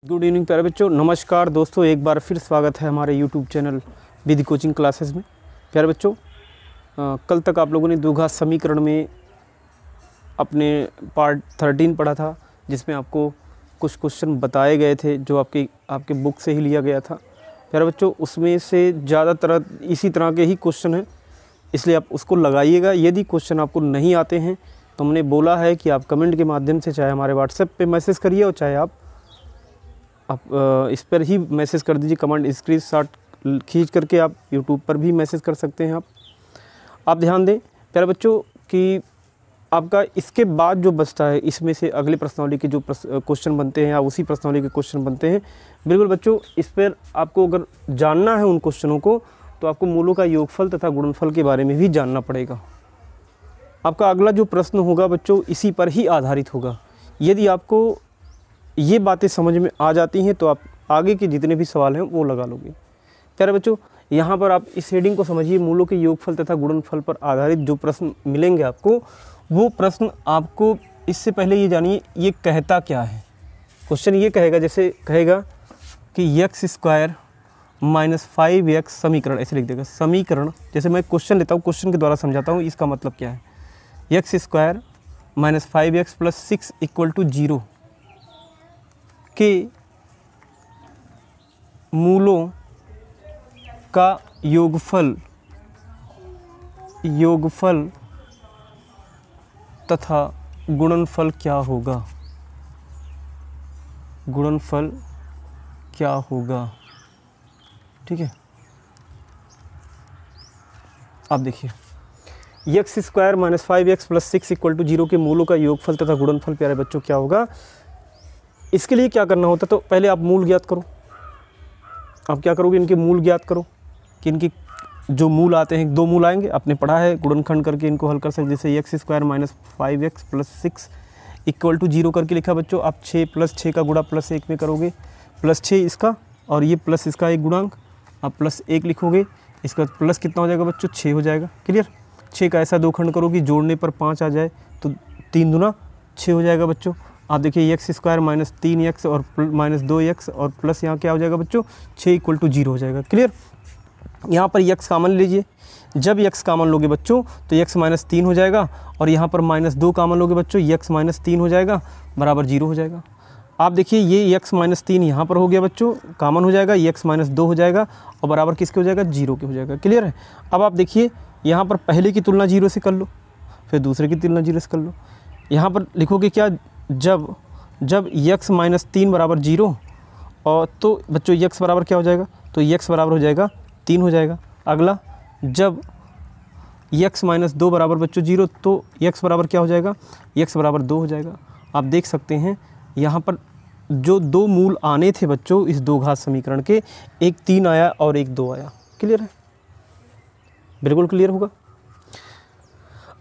Good evening प्यारे बच्चों, नमस्कार दोस्तों। एक बार फिर स्वागत है हमारे यूट्यूब चैनल विधि कोचिंग क्लासेस में। प्यारे बच्चों, कल तक आप लोगों ने द्विघात समीकरण में अपने पार्ट 13 पढ़ा था, जिसमें आपको कुछ क्वेश्चन बताए गए थे जो आपके बुक से ही लिया गया था। प्यारे बच्चों, उसमें से ज़्यादातर इसी तरह के ही क्वेश्चन हैं, इसलिए आप उसको लगाइएगा। यदि क्वेश्चन आपको नहीं आते हैं तो हमने बोला है कि आप कमेंट के माध्यम से चाहे हमारे व्हाट्सएप पे मैसेज करिए और चाहे आप इस पर ही मैसेज कर दीजिए। कमेंट स्क्रीनशॉट खींच करके आप यूट्यूब पर भी मैसेज कर सकते हैं। आप ध्यान दें प्यारे बच्चों कि आपका इसके बाद जो बचता है, इसमें से अगले प्रश्नावली के जो क्वेश्चन बनते हैं या उसी प्रश्नावली के क्वेश्चन बनते हैं। बिल्कुल बच्चों, इस पर आपको अगर जानना है उन क्वेश्चनों को, तो आपको मूलों का योगफल तथा गुणनफल के बारे में भी जानना पड़ेगा। आपका अगला जो प्रश्न होगा बच्चों, इसी पर ही आधारित होगा। यदि आपको ये बातें समझ में आ जाती हैं तो आप आगे के जितने भी सवाल हैं वो लगा लोगे। प्यारे बच्चों, यहाँ पर आप इस हेडिंग को समझिए। मूलों के योगफल तथा गुणनफल पर आधारित जो प्रश्न मिलेंगे आपको, वो प्रश्न आपको इससे पहले ये जानिए ये कहता क्या है। क्वेश्चन ये कहेगा, जैसे कहेगा कि x² - 5x समीकरण, ऐसे लिख देगा समीकरण। जैसे मैं क्वेश्चन लेता हूँ, क्वेश्चन के द्वारा समझाता हूँ इसका मतलब क्या है। x² - 5x + 6 = 0 के मूलों का योगफल तथा गुणनफल क्या होगा। गुणनफल क्या होगा, ठीक है। आप देखिए x² - 5x + 6 = 0 के मूलों का योगफल तथा गुणनफल प्यारे बच्चों क्या होगा। इसके लिए क्या करना होता है, तो पहले आप मूल ज्ञात करो। आप क्या करोगे, इनके मूल ज्ञात करो कि इनके जो मूल आते हैं, 2 मूल आएंगे। आपने पढ़ा है गुणनखंड करके इनको हल कर सकते। जैसे x² - 5x + 6 = 0 करके लिखा बच्चों। आप 6 + 6 का गुणा +1 में करोगे, +6 इसका और ये प्लस इसका एक गुणांक, आप +1 लिखोगे। इसका प्लस कितना हो जाएगा बच्चों, 6 हो जाएगा। क्लियर। 6 का ऐसा 2 खंड करोगे, जोड़ने पर 5 आ जाए तो 3 दूना 6 हो जाएगा बच्चों। आप देखिए x² - 3x और -2x और प्लस यहाँ क्या हो जाएगा बच्चों, 6 = 0 हो जाएगा। क्लियर। यहाँ पर x कॉमन लीजिए। जब x कॉमन लोगे बच्चों तो x - 3 हो जाएगा, और यहाँ पर -2 कॉमन लोगे बच्चों, x - 3 हो जाएगा बराबर 0 हो जाएगा। आप देखिए ये x - 3 यहाँ पर हो गया बच्चों, कॉमन हो जाएगा, x - 2 हो जाएगा और बराबर किसके हो जाएगा, 0 के हो जाएगा। क्लियर है। अब आप देखिए यहाँ पर पहले की तुलना 0 से कर लो, फिर दूसरे की तुलना 0 से कर लो। यहाँ पर लिखोगे क्या, जब x - 3 बराबर 0, और तो बच्चों x बराबर क्या हो जाएगा, तो x बराबर हो जाएगा 3 हो जाएगा। अगला, जब x - 2 बराबर बच्चों 0, तो x बराबर क्या हो जाएगा, x बराबर 2 हो जाएगा। आप देख सकते हैं यहाँ पर जो 2 मूल आने थे बच्चों इस द्विघात समीकरण के, एक 3 आया और एक 2 आया। क्लियर है, बिल्कुल क्लियर होगा।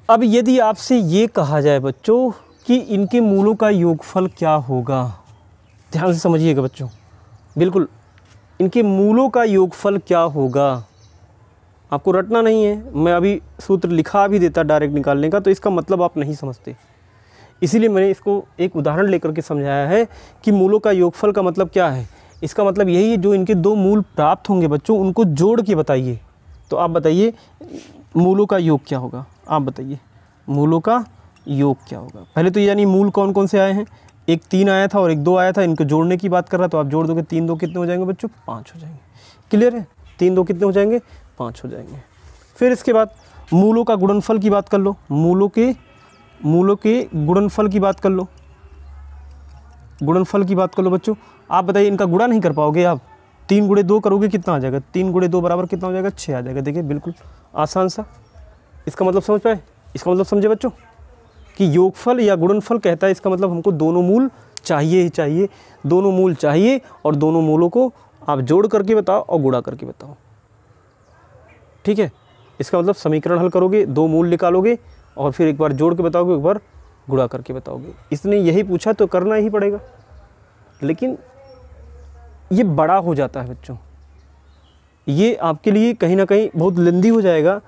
अब यदि आपसे ये कहा जाए बच्चों कि इनके मूलों का योगफल क्या होगा, ध्यान से समझिएगा बच्चों, बिल्कुल इनके मूलों का योगफल क्या होगा। आपको रटना नहीं है, मैं अभी सूत्र लिखा भी देता डायरेक्ट निकालने का, तो इसका मतलब आप नहीं समझते। इसीलिए मैंने इसको एक उदाहरण लेकर के समझाया है कि मूलों का योगफल का मतलब क्या है। इसका मतलब यही है, जो इनके 2 मूल प्राप्त होंगे बच्चों उनको जोड़ के बताइए। तो आप बताइए मूलों का योग क्या होगा, आप बताइए मूलों का योग क्या होगा। पहले तो यानी मूल कौन कौन से आए हैं, एक 3 आया था और एक 2 आया था, इनको जोड़ने की बात कर रहा, तो आप जोड़ दोगे, 3 2 कितने हो जाएंगे बच्चों, 5 हो जाएंगे। क्लियर है, 3 2 कितने हो जाएंगे, 5 हो जाएंगे। फिर इसके बाद मूलों का गुणनफल की बात कर लो, मूलों के गुणनफल की बात कर लो, गुणनफल की बात कर लो बच्चों। आप बताइए इनका गुणा नहीं कर पाओगे आप, 3 × 2 करोगे कितना आ जाएगा, 3 × 2 बराबर कितना हो जाएगा, 6 आ जाएगा। देखिए बिल्कुल आसान सा। इसका मतलब समझ पाए, इसका मतलब समझे बच्चों कि योगफल या गुणनफल कहता है, इसका मतलब हमको दोनों मूल चाहिए ही चाहिए, दोनों मूल चाहिए, और दोनों मूलों को आप जोड़ करके बताओ और गुणा करके बताओ। ठीक है, इसका मतलब समीकरण हल करोगे, 2 मूल निकालोगे और फिर एक बार जोड़ के बताओगे, एक बार गुणा करके बताओगे। इसने यही पूछा तो करना ही पड़ेगा, लेकिन ये बड़ा हो जाता है बच्चों, ये आपके लिए कहीं ना कहीं बहुत लेंदी हो जाएगा।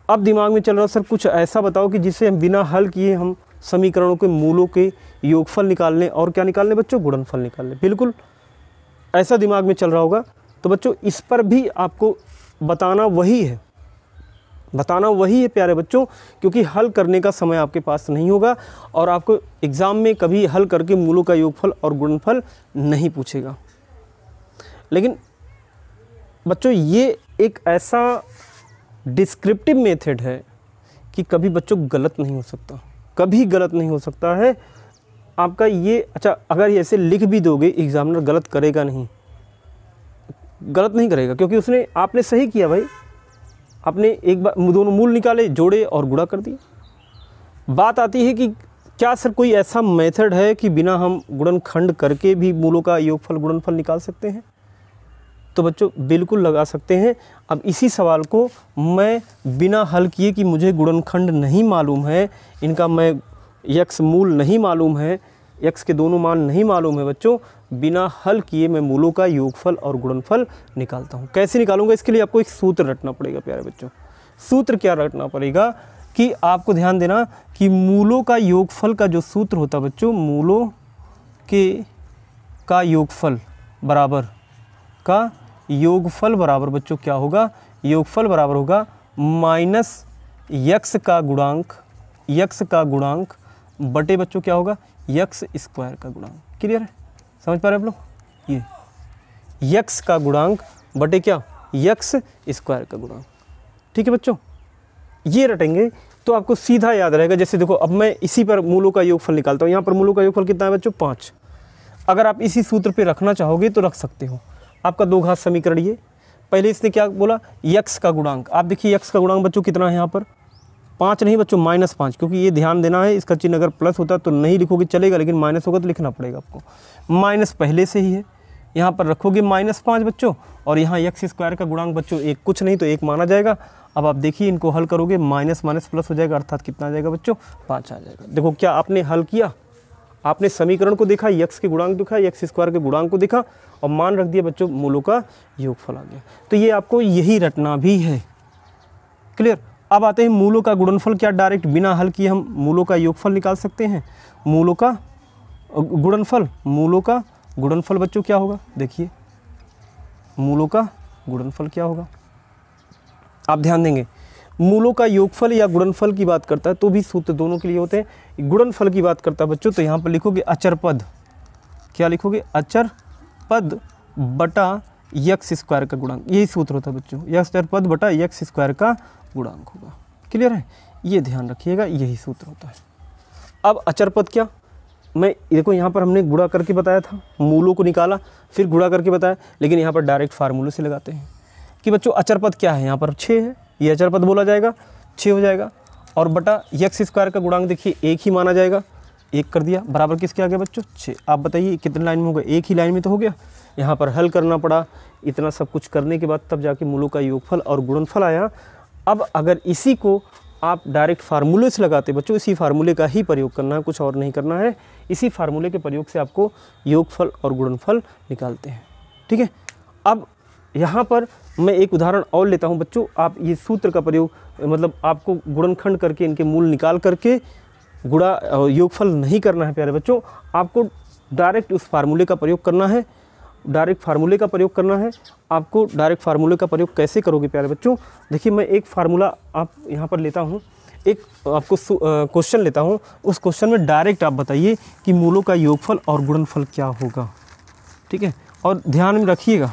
अब दिमाग में चल रहा सर कुछ ऐसा बताओ कि जिससे हम बिना हल किए हम समीकरणों के मूलों के योगफल निकालने और क्या निकालने बच्चों, गुणनफल निकालने। बिल्कुल ऐसा दिमाग में चल रहा होगा। तो बच्चों इस पर भी आपको बताना वही है, बताना वही है प्यारे बच्चों, क्योंकि हल करने का समय आपके पास नहीं होगा और आपको एग्ज़ाम में कभी हल करके मूलों का योगफल और गुणनफल नहीं पूछेगा। लेकिन बच्चों ये एक ऐसा डिस्क्रिप्टिव मेथड है कि कभी बच्चों गलत नहीं हो सकता, कभी गलत नहीं हो सकता है आपका ये। अच्छा, अगर ऐसे लिख भी दोगे एग्जामिनर गलत करेगा नहीं, गलत नहीं करेगा, क्योंकि उसने आपने सही किया भाई, आपने एक बार दोनों मूल निकाले, जोड़े और गुणा कर दिए। बात आती है कि क्या सर कोई ऐसा मेथड है कि बिना हम गुणनखंड करके भी मूलों का योगफल गुणनफल निकाल सकते हैं? तो बच्चों बिल्कुल लगा सकते हैं। अब इसी सवाल को मैं बिना हल किए कि मुझे गुणनखंड नहीं मालूम है, इनका मैं यक्स मूल नहीं मालूम है, यक्स के दोनों मान नहीं मालूम है बच्चों, बिना हल किए मैं मूलों का योगफल और गुणनफल निकालता हूँ। कैसे निकालूंगा, इसके लिए आपको एक सूत्र रटना पड़ेगा प्यारे बच्चों। सूत्र क्या रटना पड़ेगा कि आपको ध्यान देना कि मूलों का योगफल का जो सूत्र होता है बच्चों, मूलों के का योगफल बराबर का योगफल बराबर बच्चों क्या होगा, योगफल बराबर होगा माइनस यक्स का गुणांक, यक्स का गुणांक बटे बच्चों क्या होगा, यक्स स्क्वायर का गुणांक। क्लियर है, समझ पा रहे हैं आप लोग? ये यक्स का गुणांक बटे क्या, यक्स स्क्वायर का गुणांक। ठीक है बच्चों, ये रटेंगे तो आपको सीधा याद रहेगा। जैसे देखो अब मैं इसी पर मूलों का योगफल निकालता हूँ। यहाँ पर मूलों का योगफल कितना है बच्चों, 5। अगर आप इसी सूत्र पे रखना चाहोगे तो रख सकते हो। आपका दो घात समीकरण ये, पहले इसने क्या बोला, यक्स का गुणांक। आप देखिए यक्स का गुणांक बच्चों कितना है यहाँ पर, 5 नहीं बच्चों, -5, क्योंकि ये ध्यान देना है, इसका चिन्ह अगर प्लस होता तो नहीं लिखोगे चलेगा, लेकिन माइनस होगा तो लिखना पड़ेगा आपको। माइनस पहले से ही है, यहाँ पर रखोगे -5 बच्चों, और यहाँ यक्स स्क्वायर का गुणांक बच्चों एक कुछ नहीं तो 1 माना जाएगा। अब आप देखिए इनको हल करोगे, माइनस माइनस प्लस हो जाएगा, अर्थात कितना आ जाएगा बच्चों, 5 आ जाएगा। देखो क्या आपने हल किया, आपने समीकरण को देखा, यक्स के गुणांक देखा, यक्स स्क्वायर के गुणांक को देखा और मान रख दिया बच्चों, मूलों का योगफल आ गया। तो ये आपको यही रटना भी है। क्लियर। अब आते हैं मूलों का गुणनफल। क्या डायरेक्ट बिना हल किए हम मूलों का योगफल निकाल सकते हैं? मूलों का गुणनफल, मूलों का गुणनफल बच्चों क्या होगा, देखिए मूलों का गुणनफल क्या होगा, आप ध्यान देंगे। मूलों का योगफल या गुणनफल की बात करता है तो भी सूत्र दोनों के लिए होते हैं। गुणनफल की बात करता है बच्चों तो यहाँ पर लिखोगे अचर पद, क्या लिखोगे, अचर पद बटा यक्स स्क्वायर का गुणांक, यही सूत्र होता है बच्चों, अचर पद बटा यक्स स्क्वायर का गुणांक होगा। क्लियर है, ये ध्यान रखिएगा, यही सूत्र होता है। अब अचर पद क्या, मैं देखो यहाँ पर हमने गुणा करके बताया था, मूलों को निकाला फिर गुणा करके बताया, लेकिन यहाँ पर डायरेक्ट फार्मूले से लगाते हैं कि बच्चों अचर पद क्या है, यहाँ पर 6 है, ये अचर पद बोला जाएगा, 6 हो जाएगा, और बटा यक्स स्क्वायर का गुणांक देखिए 1 ही माना जाएगा, 1 कर दिया, बराबर किसके आ गया बच्चों, 6। आप बताइए कितने लाइन में होगा, एक ही लाइन में तो हो गया। यहाँ पर हल करना पड़ा, इतना सब कुछ करने के बाद तब जाके मूलों का योगफल और गुणनफल आया। अब अगर इसी को आप डायरेक्ट फार्मूले से लगाते बच्चों, इसी फार्मूले का ही प्रयोग करना है, कुछ और नहीं करना है, इसी फार्मूले के प्रयोग से आपको योगफल और गुणनफल निकालते हैं। ठीक है, अब यहाँ पर मैं एक उदाहरण और लेता हूँ बच्चों, आप ये सूत्र का प्रयोग, मतलब आपको गुणनखंड करके इनके मूल निकाल करके गुणा योगफल नहीं करना है प्यारे बच्चों, आपको डायरेक्ट उस फार्मूले का प्रयोग करना है, डायरेक्ट फार्मूले का प्रयोग करना है। आपको डायरेक्ट फार्मूले का प्रयोग कैसे करोगे प्यारे बच्चों, देखिए मैं एक फार्मूला आप यहाँ पर लेता हूँ, एक आपको क्वेश्चन लेता हूँ, उस क्वेश्चन में डायरेक्ट आप बताइए कि मूलों का योगफल और गुणनफल क्या होगा। ठीक है, और ध्यान में रखिएगा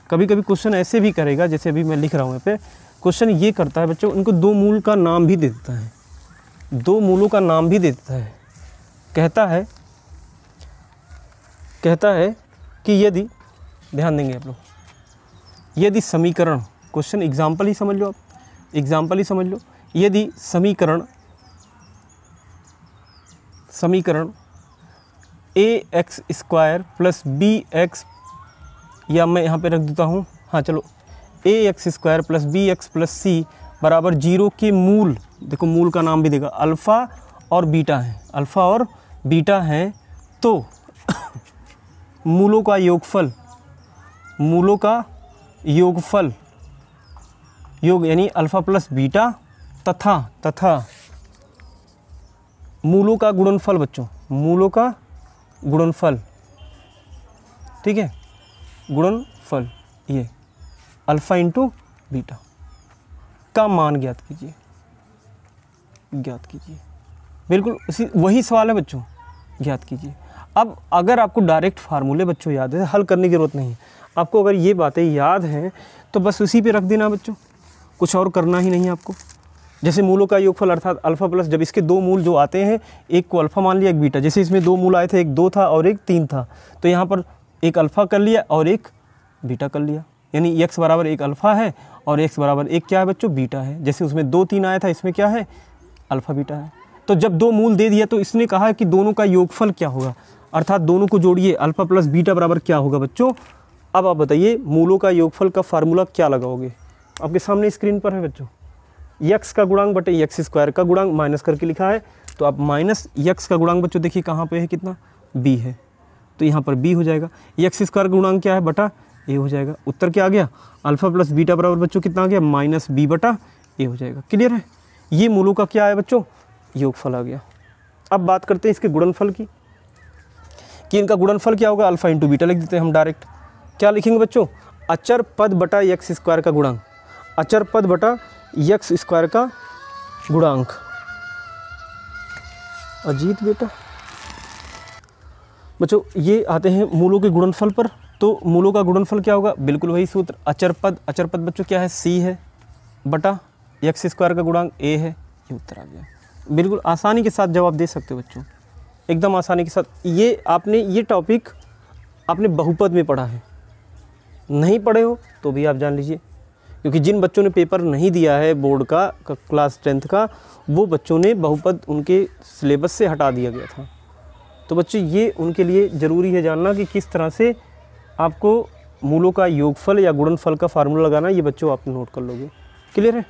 कभी कभी क्वेश्चन ऐसे भी करेगा, जैसे अभी मैं लिख रहा हूँ यहाँ पे, क्वेश्चन ये करता है बच्चों, इनको 2 मूल का नाम भी दे देता है, 2 मूलों का नाम भी दे देता है। कहता है कि यदि, ध्यान देंगे आप लोग, यदि समीकरण, क्वेश्चन एग्जाम्पल ही समझ लो, आप एग्जाम्पल ही समझ लो, यदि समीकरण ax स्क्वायर प्लस bx, या मैं यहाँ पे रख देता हूँ, हाँ चलो, ax square plus bx plus c बराबर 0 के मूल, देखो मूल का नाम भी देगा, अल्फ़ा और बीटा है, अल्फ़ा और बीटा है, तो मूलों का योगफल, मूलों का योगफल, योग यानी अल्फ़ा प्लस बीटा तथा मूलों का गुणनफल बच्चों, मूलों का गुणनफल, ठीक है, गुणनफल ये अल्फ़ा इंटू बीटा का मान ज्ञात कीजिए, ज्ञात कीजिए। बिल्कुल उसी वही सवाल है बच्चों, ज्ञात कीजिए। अब अगर आपको डायरेक्ट फार्मूले बच्चों याद है, हल करने की ज़रूरत नहीं है आपको। अगर ये बातें याद हैं तो बस उसी पे रख देना बच्चों, कुछ और करना ही नहीं है आपको। जैसे मूलों का योगफल अर्थात अल्फ़ा प्लस, जब इसके दो मूल जो आते हैं, एक को अल्फ़ा मान लिया एक बीटा, जैसे इसमें दो मूल आए थे, एक 2 था और एक 3 था, तो यहाँ पर एक अल्फ़ा कर लिया और एक बीटा कर लिया, यानी x बराबर एक अल्फ़ा है और x बराबर एक क्या है बच्चों, बीटा है। जैसे उसमें 2 3 आया था, इसमें क्या है, अल्फ़ा बीटा है। तो जब दो मूल दे दिया तो इसने कहा कि दोनों का योगफल क्या होगा, अर्थात दोनों को जोड़िए, अल्फ़ा प्लस बीटा बराबर क्या होगा बच्चों। अब आप बताइए मूलों का योगफल का फार्मूला क्या लगाओगे, आपके सामने स्क्रीन पर है बच्चों। x का गुणांक बटे एक्स स्क्वायर का गुणांक माइनस करके लिखा है, तो आप माइनस x का गुणांक बच्चों देखिए कहाँ पे है, कितना, b है, तो यहाँ पर b हो जाएगा। एक्स स्क्वायर का गुणांक क्या है, बटा a हो जाएगा। उत्तर क्या आ गया, अल्फ़ा प्लस बीटा बराबर बच्चों कितना आ गया, माइनस b बटा a हो जाएगा। क्लियर है, ये मूलों का क्या है बच्चों, योगफल आ गया। अब बात करते हैं इसके गुणनफल की, कि इनका गुणनफल क्या होगा, अल्फ़ा इंटू बीटा लिख देते हैं हम डायरेक्ट। क्या लिखेंगे बच्चों, अचर पद बटा एक्स स्क्वायर का गुणांक, अचर पद बटा एक्स स्क्वायर का गुणांक। अजीत बेटा बच्चों ये आते हैं मूलों के गुणनफल पर, तो मूलों का गुणनफल क्या होगा, बिल्कुल वही सूत्र, अचर पद बच्चों क्या है, c है बटा एक्स स्क्वायर का गुणांक a है। ये उत्तर आ गया। बिल्कुल आसानी के साथ जवाब दे सकते हो बच्चों, एकदम आसानी के साथ। ये आपने ये टॉपिक आपने बहुपद में पढ़ा है, नहीं पढ़े हो तो भी आप जान लीजिए, क्योंकि जिन बच्चों ने पेपर नहीं दिया है बोर्ड का क्लास 10th का, वो बच्चों ने बहुपद उनके सिलेबस से हटा दिया गया था। तो बच्चों ये उनके लिए ज़रूरी है जानना कि किस तरह से आपको मूलों का योगफल या गुणनफल का फार्मूला लगाना, ये बच्चों आप नोट कर लोगे। क्लियर है,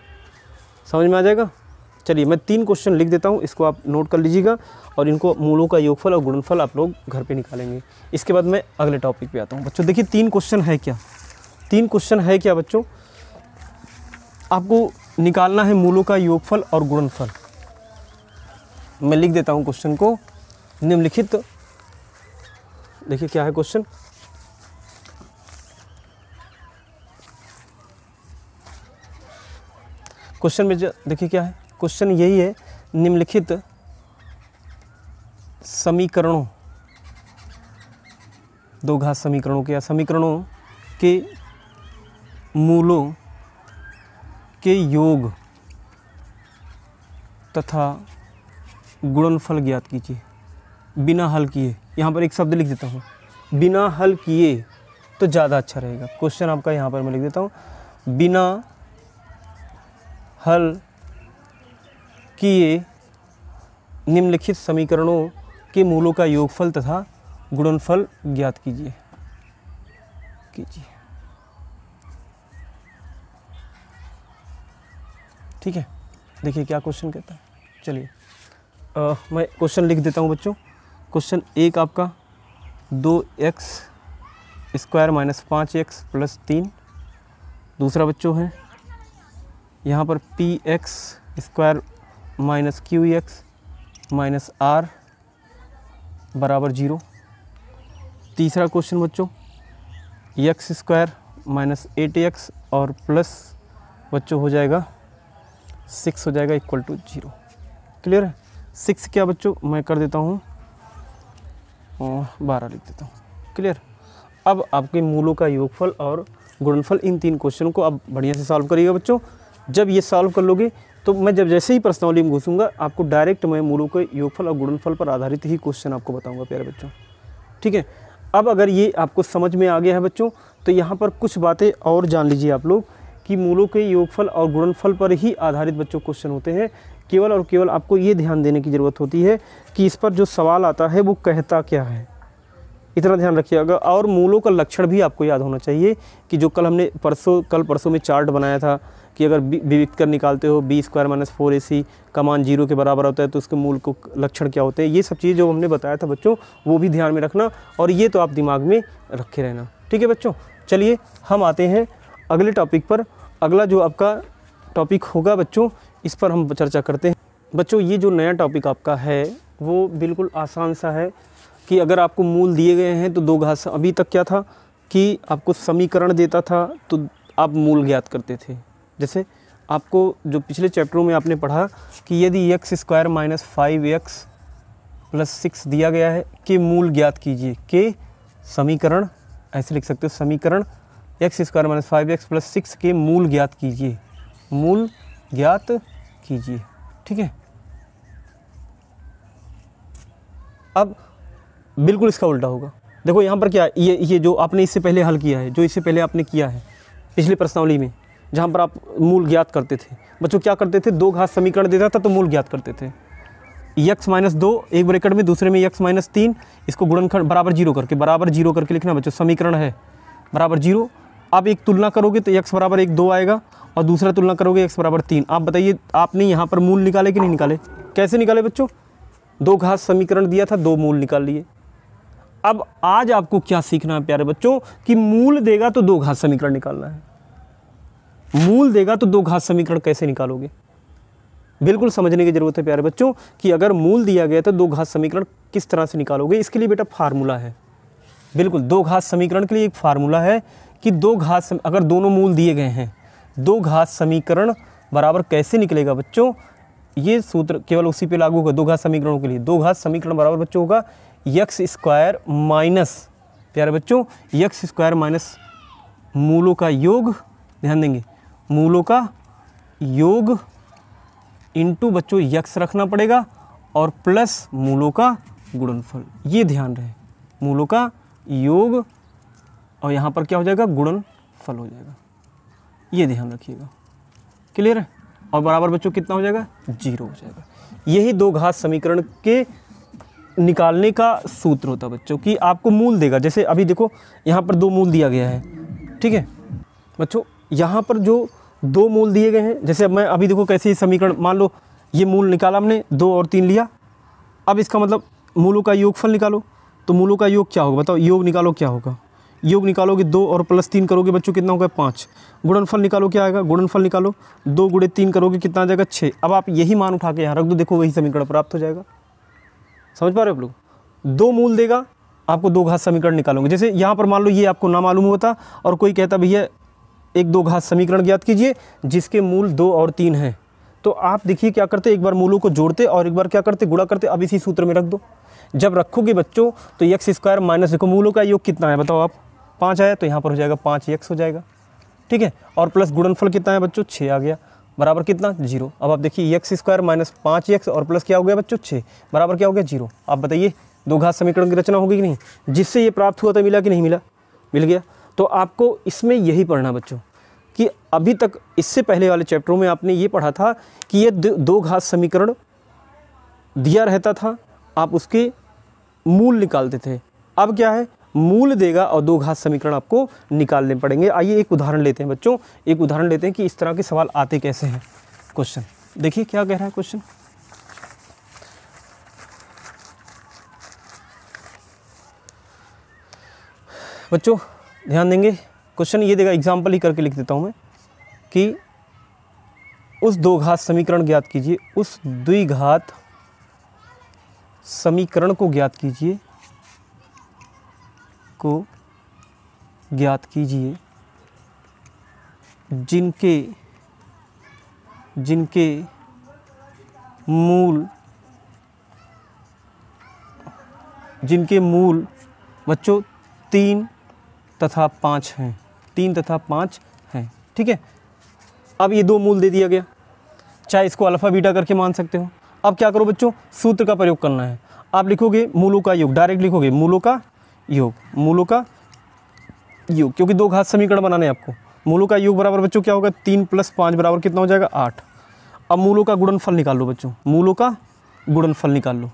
समझ में आ जाएगा। चलिए मैं 3 क्वेश्चन लिख देता हूँ, इसको आप नोट कर लीजिएगा और इनको मूलों का योगफल और गुणनफल आप लोग घर पे निकालेंगे। इसके बाद मैं अगले टॉपिक पे आता हूँ बच्चों। देखिए 3 क्वेश्चन है क्या, 3 क्वेश्चन है क्या बच्चों, आपको निकालना है मूलों का योगफल और गुणनफल। मैं लिख देता हूँ क्वेश्चन को, निम्नलिखित, देखिए क्या है क्वेश्चन, क्वेश्चन में देखिए क्या है, क्वेश्चन यही है, निम्नलिखित समीकरणों, दो घात समीकरणों के या समीकरणों के मूलों के योग तथा गुणनफल ज्ञात कीजिए बिना हल किए। यहाँ पर एक शब्द लिख देता हूँ, बिना हल किए, तो ज़्यादा अच्छा रहेगा। क्वेश्चन आपका यहाँ पर मैं लिख देता हूँ, बिना हल किए निम्नलिखित समीकरणों के मूलों का योगफल तथा गुणनफल ज्ञात कीजिए। ठीक है, देखिए क्या क्वेश्चन कहता है। चलिए मैं क्वेश्चन लिख देता हूँ बच्चों। क्वेश्चन 1 आपका 2x square minus 5x plus 3। दूसरा बच्चों है यहाँ पर px square minus qx minus r बराबर 0। तीसरा क्वेश्चन बच्चों x स्क्वायर माइनस 8x और प्लस बच्चों हो जाएगा 6 हो जाएगा इक्वल टू 0। क्लियर है, 6 क्या बच्चों मैं कर देता हूँ 12 लिख देता हूँ। क्लियर। अब आपके मूलों का योगफल और गुणनफल, इन 3 क्वेश्चनों को आप बढ़िया से सॉल्व करिएगा बच्चों। जब ये सॉल्व कर लोगे तो मैं जब जैसे ही प्रश्नावली में घुसूँगा आपको डायरेक्ट मैं मूलों के योगफल और गुणनफल पर आधारित ही क्वेश्चन आपको बताऊँगा प्यारे बच्चों। ठीक है, अब अगर ये आपको समझ में आ गया है बच्चों तो यहाँ पर कुछ बातें और जान लीजिए आप लोग कि मूलों के योगफल और गुणनफल पर ही आधारित बच्चों क्वेश्चन होते हैं। केवल और केवल आपको ये ध्यान देने की ज़रूरत होती है कि इस पर जो सवाल आता है वो कहता क्या है, इतना ध्यान रखिएगा। और मूलों का लक्षण भी आपको याद होना चाहिए कि जो कल हमने कल परसों में चार्ट बनाया था कि अगर विविक्त कर निकालते हो b स्क्वायर माइनस 4ac का मान 0 के बराबर होता है तो उसके मूल को लक्षण क्या होते हैं, ये सब चीज़ जो हमने बताया था बच्चों वो भी ध्यान में रखना और ये तो आप दिमाग में रखे रहना। ठीक है बच्चों, चलिए हम आते हैं अगले टॉपिक पर। अगला जो आपका टॉपिक होगा बच्चों इस पर हम चर्चा करते हैं। बच्चों ये जो नया टॉपिक आपका है वो बिल्कुल आसान सा है कि अगर आपको मूल दिए गए हैं तो दो घात, अभी तक क्या था कि आपको समीकरण देता था तो आप मूल ज्ञात करते थे। जैसे आपको जो पिछले चैप्टरों में आपने पढ़ा कि यदि x square minus 5x plus 6 दिया गया है कि मूल ज्ञात कीजिए, के समीकरण ऐसे लिख सकते हो, समीकरण x square minus 5x plus 6 के मूल ज्ञात कीजिए, मूल ज्ञात कीजिए। ठीक है, अब बिल्कुल इसका उल्टा होगा। देखो यहाँ पर क्या है, ये जो आपने इससे पहले हल किया है, जो इससे पहले आपने किया है पिछली प्रश्नावली में, जहाँ पर आप मूल ज्ञात करते थे, बच्चों क्या करते थे, दो घात समीकरण देता था तो मूल ज्ञात करते थे। x माइनस 2 एक ब्रैकेट में, दूसरे में x माइनस 3, इसको गुणनखंड बराबर जीरो करके लिखना बच्चों, समीकरण है बराबर जीरो। आप एक तुलना करोगे तो x बराबर 1 2 आएगा और दूसरा तुलना करोगे x बराबर 3। आप बताइए आपने यहाँ पर मूल निकाले कि नहीं निकाले? कैसे निकाले बच्चों? दो घात समीकरण दिया था, दो मूल निकाल लिए। अब आज आपको क्या सीखना है प्यारे बच्चों कि मूल देगा तो दो घात समीकरण निकालना है। मूल देगा तो दो घात समीकरण कैसे निकालोगे, बिल्कुल समझने की जरूरत है प्यारे बच्चों कि अगर मूल दिया गया तो दो घात समीकरण किस तरह से निकालोगे। इसके लिए बेटा फार्मूला है, बिल्कुल दो घात समीकरण के लिए एक फार्मूला है कि दो घात, अगर दोनों मूल दिए गए हैं, दो घात समीकरण बराबर कैसे निकलेगा बच्चों, ये सूत्र केवल उसी पे लागू होगा दो घात समीकरणों के लिए। दो घात समीकरण बराबर बच्चों होगा एक्स स्क्वायर माइनस, प्यारे बच्चों एक्स स्क्वायर माइनस मूलों का योग, ध्यान देंगे मूलों का योग इंटू बच्चों यक्स रखना पड़ेगा और प्लस मूलों का गुणनफल। ये ध्यान रहे, मूलों का योग और यहाँ पर क्या हो जाएगा, गुणनफल हो जाएगा, ये ध्यान रखिएगा। क्लियर है? और बराबर बच्चों कितना हो जाएगा, 0 हो जाएगा। यही दो घात समीकरण के निकालने का सूत्र होता है बच्चों कि आपको मूल देगा। जैसे अभी देखो यहाँ पर दो मूल दिया गया है, ठीक है बच्चों, यहाँ पर जो दो मूल दिए गए हैं, जैसे अब मैं अभी देखो कैसे ही समीकरण, मान लो ये मूल निकाला हमने, 2 और 3 लिया। अब इसका मतलब मूलों का योगफल निकालो, तो मूलों का योग क्या होगा बताओ, योग निकालो क्या होगा, योग निकालोगे 2 और प्लस 3 करोगे बच्चों कितना होगा 5। गुणनफल निकालो क्या आएगा, गुणनफल निकालो 2 गुणे 3 करोगे कितना आ जाएगा 6। अब आप यही मान उठा के यहाँ रख दो, देखो वही समीकरण प्राप्त हो जाएगा। समझ पा रहे हो आप लोग? दो मूल देगा, आपको दो घात समीकरण निकालोगे। जैसे यहाँ पर मान लो ये आपको ना मालूम होता और कोई कहता भैया एक दो घात समीकरण ज्ञात कीजिए जिसके मूल 2 और 3 हैं, तो आप देखिए क्या करते, एक बार मूलों को जोड़ते और एक बार क्या करते, गुणा करते। अब इसी सूत्र में रख दो। जब रखोगे बच्चों तो एक्स स्क्वायर माइनस, देखो मूलों का योग कितना है बताओ आप, 5 आया तो यहाँ पर हो जाएगा 5x हो जाएगा, ठीक है। और प्लस गुणनफल कितना है बच्चों, 6 आ गया, बराबर कितना 0। अब आप देखिए एक्स स्क्वायर माइनस 5x और प्लस क्या हो गया बच्चों 6, बराबर क्या हो गया 0। आप बताइए दो घात समीकरण की रचना होगी कि नहीं, जिससे ये प्राप्त हुआ था मिला कि नहीं मिला, मिल गया। तो आपको इसमें यही पढ़ना बच्चों कि अभी तक इससे पहले वाले चैप्टरों में आपने ये पढ़ा था कि ये दो घात समीकरण दिया रहता था, आप उसके मूल निकालते थे। अब क्या है, मूल देगा और दो घात समीकरण आपको निकालने पड़ेंगे। आइए एक उदाहरण लेते हैं बच्चों, एक उदाहरण लेते हैं कि इस तरह के सवाल आते कैसे हैं। क्वेश्चन देखिए क्या कह रहा है क्वेश्चन, बच्चों ध्यान देंगे। क्वेश्चन ये देगा, एग्जाम्पल ही करके लिख देता हूँ मैं कि उस दो घात समीकरण ज्ञात कीजिए, उस द्विघात समीकरण को ज्ञात कीजिए, को ज्ञात कीजिए जिनके मूल बच्चों 3 तथा 5 हैं, 3 तथा 5 हैं, ठीक है। अब ये दो मूल दे दिया गया, चाहे इसको अल्फा बीटा करके मान सकते हो। अब क्या करो बच्चों, सूत्र का प्रयोग करना है। आप लिखोगे मूलों का योग, डायरेक्ट लिखोगे मूलों का योग, मूलों का योग, क्योंकि दो घात समीकरण बनाने हैं आपको। मूलों का योग बराबर बच्चों क्या होगा, 3 + 5 बराबर कितना हो जाएगा 8। अब मूलों का गुणनफल निकाल लो बच्चों, मूलों का गुणनफल निकाल लो।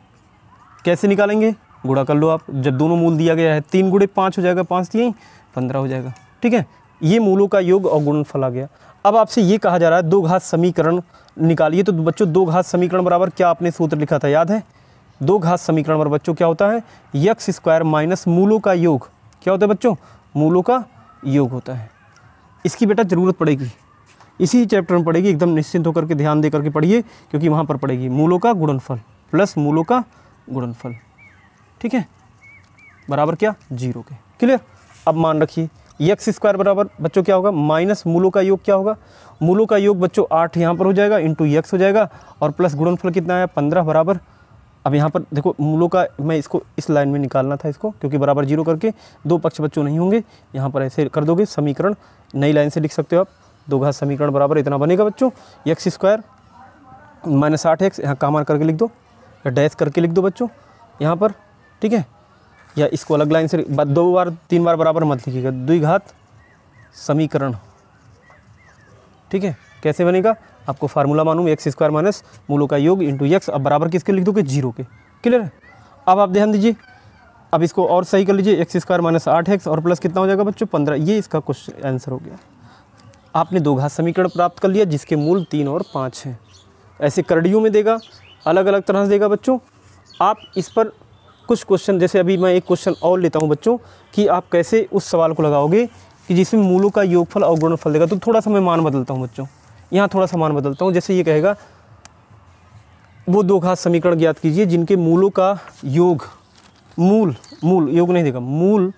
कैसे निकालेंगे, गुणा कर लो आप, जब दोनों मूल दिया गया है 3 × 5 हो जाएगा, 5 3 15 हो जाएगा, ठीक है। ये मूलों का योग और गुणनफल आ गया। अब आपसे ये कहा जा रहा है दो घात समीकरण निकालिए, तो बच्चों दो घात समीकरण बराबर क्या आपने सूत्र लिखा था, याद है? दो घात समीकरण बराबर बच्चों क्या होता है, एक्स स्क्वायर माइनस मूलों का योग, क्या होता है बच्चों, मूलों का योग होता है। इसकी बेटा ज़रूरत पड़ेगी इसी चैप्टर में पढ़ेगी, एकदम निश्चिंत होकर के ध्यान दे करके पढ़िए, क्योंकि वहाँ पर पढ़ेगी मूलों का गुणनफल प्लस मूलों का गुणनफल, ठीक है, बराबर क्या 0 के। क्लियर। अब मान रखिए एक्स स्क्वायर बराबर बच्चों क्या होगा, माइनस मूलों का योग क्या होगा, मूलों का योग बच्चों 8 यहाँ पर हो जाएगा इंटू एक्स हो जाएगा, और प्लस गुणनफल कितना आया 15 बराबर। अब यहाँ पर देखो मूलों का, मैं इसको इस लाइन में निकालना था इसको, क्योंकि बराबर 0 करके दो पक्ष बच्चों नहीं होंगे, यहाँ पर ऐसे कर दोगे समीकरण, नई लाइन से लिख सकते हो आप, दो घात समीकरण बराबर इतना बनेगा बच्चों, एक्स स्क्वायर माइनस 8x, यहाँ कामन करके लिख दो या डैश करके लिख दो बच्चों यहाँ पर, ठीक है, या इसको अलग लाइन से 2 बार 3 बार बराबर मत लिखिएगा, द्विघात समीकरण, ठीक है। कैसे बनेगा आपको फार्मूला मालूम, एक्स स्क्वायर माइनस मूलों का योग इंटू एक्स, अब बराबर किसके लिख दोगे 0 के। क्लियर है। अब आप ध्यान दीजिए, अब इसको और सही कर लीजिए, एक्स स्क्वायर माइनस 8x और प्लस कितना हो जाएगा बच्चों 15, ये इसका क्वेश्चन आंसर हो गया। आपने दो घात समीकरण प्राप्त कर लिया जिसके मूल 3 और 5 हैं। ऐसे करड़ियों में देगा, अलग अलग तरह से देगा बच्चों। आप इस पर कुछ क्वेश्चन, जैसे अभी मैं एक क्वेश्चन और लेता हूँ बच्चों, कि आप कैसे उस सवाल को लगाओगे कि जिसमें मूलों का योगफल और गुणनफल देगा। तो थोड़ा सा मैं मान बदलता हूँ बच्चों, यहाँ थोड़ा सा मान बदलता हूँ। जैसे ये कहेगा वो दो घात समीकरण ज्ञात कीजिए जिनके मूलों का योग, मूल योग नहीं देगा, मूल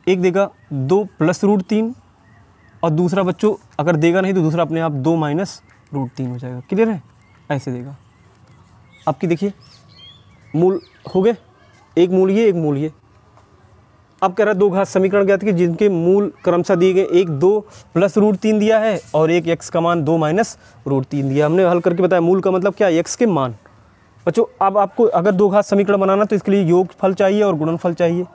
एक देगा 2 प्लस रूट 3, और दूसरा बच्चों अगर देगा नहीं तो दूसरा अपने आप 2 माइनस रूट 3 हो जाएगा। क्लियर है। ऐसे देगा आपकी, देखिए मूल हो गए, एक मूल ये एक मूल ये। अब कह रहा है दो घात समीकरण ज्ञात कीजिए जिनके मूल क्रमशः दिए गए, एक 2 प्लस रूट 3 दिया है और एक x का मान 2 माइनस रूट 3 दिया। हमने हल करके बताया मूल का मतलब क्या है, x के मान। बच्चों अब आपको अगर दो घात समीकरण बनाना तो इसके लिए योगफल चाहिए और गुणनफल चाहिए।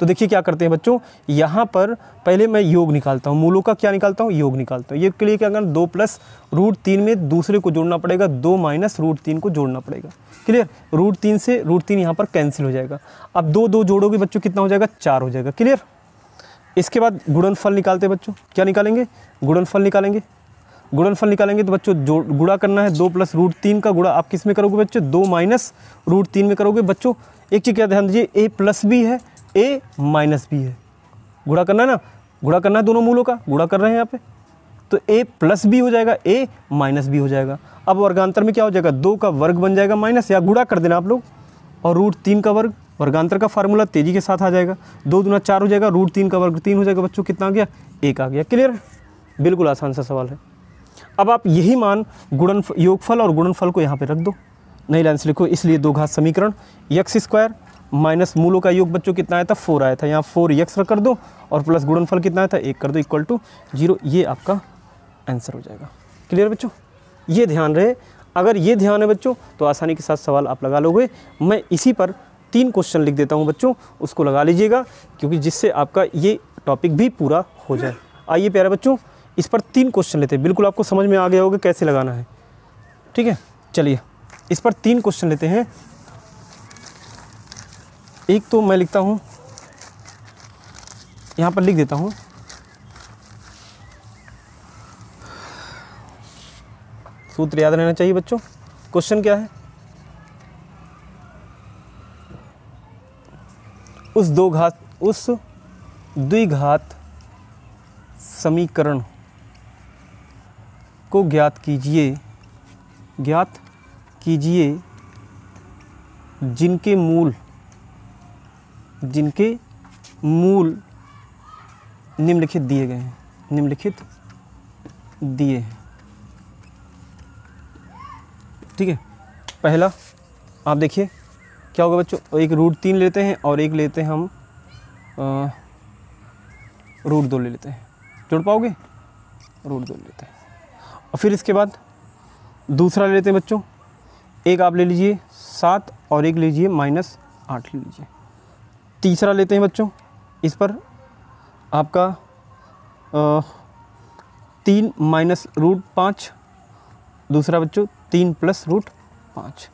तो देखिए क्या करते हैं बच्चों, यहाँ पर पहले मैं योग निकालता हूँ, मूलों का क्या निकालता हूँ, योग निकालता हूँ। ये के लिए क्या करना, 2 प्लस रूट 3 में दूसरे को जोड़ना पड़ेगा, 2 माइनस रूट 3 को जोड़ना पड़ेगा। क्लियर। रूट 3 से रूट 3 यहाँ पर कैंसिल हो जाएगा। अब 2 जोड़ोगे बच्चों कितना हो जाएगा, 4 हो जाएगा। क्लियर। इसके बाद गुणनफल निकालते हैं बच्चों, क्या निकालेंगे, गुणनफल निकालेंगे। गुणनफल निकालेंगे तो बच्चों जोड़ गुणा करना है, 2 प्लस रूट 3 का गुणा आप किस में करोगे बच्चों, 2 माइनस रूट 3 में करोगे। बच्चों एक चीज़ क्या ध्यान दीजिए, ए प्लस भी है ए माइनस भी है, गुणा करना है ना, गुणा करना है दोनों मूलों का, गुणा कर रहे हैं यहाँ पे, तो ए प्लस भी हो जाएगा ए माइनस भी हो जाएगा। अब वर्गांतर में क्या हो जाएगा, 2 का वर्ग बन जाएगा माइनस, या गुणा कर देना आप लोग, और रूट 3 का वर्ग, वर्गांतर का फार्मूला तेजी के साथ आ जाएगा, 2 दूना 4 हो जाएगा, रूट 3 का वर्ग 3 हो जाएगा। बच्चों कितना आ गया, 1 आ गया। क्लियर है। बिल्कुल आसान सा सवाल है। अब आप यही मान योगफल और गुणनफल को यहाँ पे रख दो, नई लाइन से लिखो। इसलिए दो घात समीकरण एक्स स्क्वायर माइनस मूलों का योग बच्चों कितना आया था, 4 आया था, यहाँ 4x कर दो और प्लस गुणनफल कितना आया था 1 कर दो, इक्वल टू 0। ये आपका आंसर हो जाएगा। क्लियर बच्चों। ये ध्यान रहे, अगर ये ध्यान है बच्चों तो आसानी के साथ सवाल आप लगा लोगे। मैं इसी पर 3 क्वेश्चन लिख देता हूँ बच्चों, उसको लगा लीजिएगा, क्योंकि जिससे आपका ये टॉपिक भी पूरा हो जाए। आइए प्यारे बच्चों, इस पर 3 क्वेश्चन लेते हैं, बिल्कुल आपको समझ में आ गया होगा कैसे लगाना है। ठीक है, चलिए इस पर 3 क्वेश्चन लेते हैं। एक तो मैं लिखता हूँ, यहाँ पर लिख देता हूँ, सूत्र याद रहना चाहिए बच्चों। क्वेश्चन क्या है, उस द्विघात समीकरण को ज्ञात कीजिए जिनके मूल निम्नलिखित दिए गए हैं, निम्नलिखित दिए हैं। ठीक है, पहला आप देखिए क्या होगा बच्चों, एक रूट 3 लेते हैं और एक लेते हैं हम रूट 2 ले लेते हैं, जोड़ पाओगे, रूट 2 लेते हैं। और फिर इसके बाद दूसरा ले लेते हैं बच्चों, एक आप ले लीजिए 7 और एक लीजिए -8 ले लीजिए। तीसरा लेते हैं बच्चों, इस पर आपका 3 माइनस रूट 5, दूसरा बच्चों 3 प्लस रूट 5।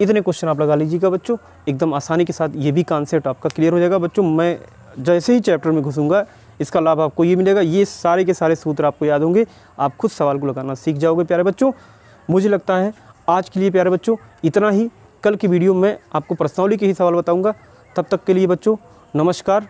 इतने क्वेश्चन आप लगा लीजिएगा बच्चों, एकदम आसानी के साथ ये भी कॉन्सेप्ट आपका क्लियर हो जाएगा बच्चों। मैं जैसे ही चैप्टर में घुसूँगा इसका लाभ आपको ये मिलेगा, ये सारे के सारे सूत्र आपको याद होंगे, आप खुद सवाल को लगाना सीख जाओगे प्यारे बच्चों। मुझे लगता है आज के लिए प्यारे बच्चों इतना ही। कल की वीडियो में आपको प्रश्नावली के ही सवाल बताऊँगा। तब तक के लिए बच्चों नमस्कार।